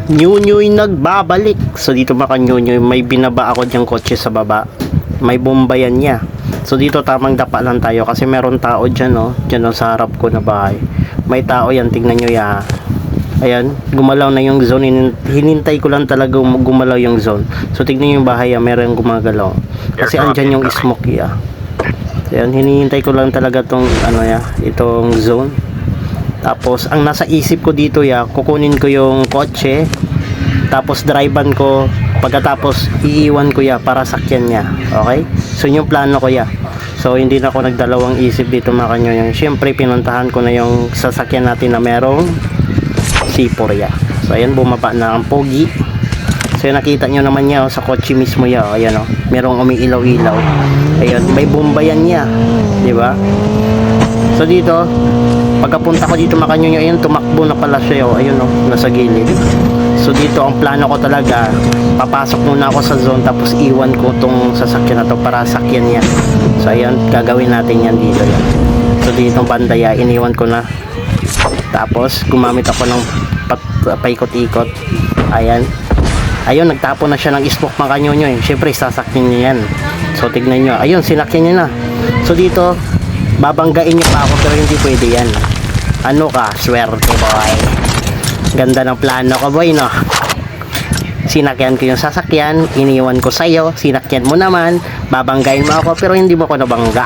Nyunyoy nagbabalik. So dito mga kanyunyoy, may binaba ako diyang kotse sa baba. May bombayan niya. So dito tamang dapa lang tayo kasi meron tao dyan, no? Dyan sa harap ko na bahay. May tao yan, tingnan nyo ya. Ayan, gumalaw na yung zone. Hinintay ko lang talaga gumalaw yung zone. So tignan nyo yung bahay ya, meron gumagalaw. Kasi andyan yung smoke ya. Ayan, hinihintay ko lang talaga tong ano ya, itong zone. Tapos ang nasa isip ko dito ya, kukunin ko yung kotse, tapos drivean ko, pagkatapos iiwan ko ya para sakyan niya. Okay? So yung plano ko ya. So hindi na ako nagdalawang isip dito mga kanyang. Siyempre pinuntahan ko na yung sasakyan natin na merong C4 ya. So ayan, bumaba na ang pogi. So yun, nakita nyo naman niya sa kotse mismo ya. Ayan o, merong umiilaw-ilaw. Ayan, may bombayan niya, di ba? So dito, pagkapunta ko dito makanyo, ayun, tumakbo na pala siya, oh. Ayun, oh, nasa gilid. So dito ang plano ko talaga, papasok muna ako sa zone, tapos iwan ko tong sasakyan na to para sakyan niya. So ayun, gagawin natin yan dito yan. So dito banda ya, iniwan ko na. Tapos gumamit ako ng paikot-ikot. Ayan. Ayun, nagtapo na siya ng smoke makanyo nyo, eh. Siyempre sasakyan niya yan. So tignan nyo, ayun, sinakyan niya na. So dito babanggain niyo pa ako pero hindi pwede yan. Ano ka, swerte boy. Ganda ng plano ko boy, no? Sinakyan ko yung sasakyan, iniwan ko sa'yo, sinakyan mo naman, babanggain mo ako pero hindi mo ako nabangga.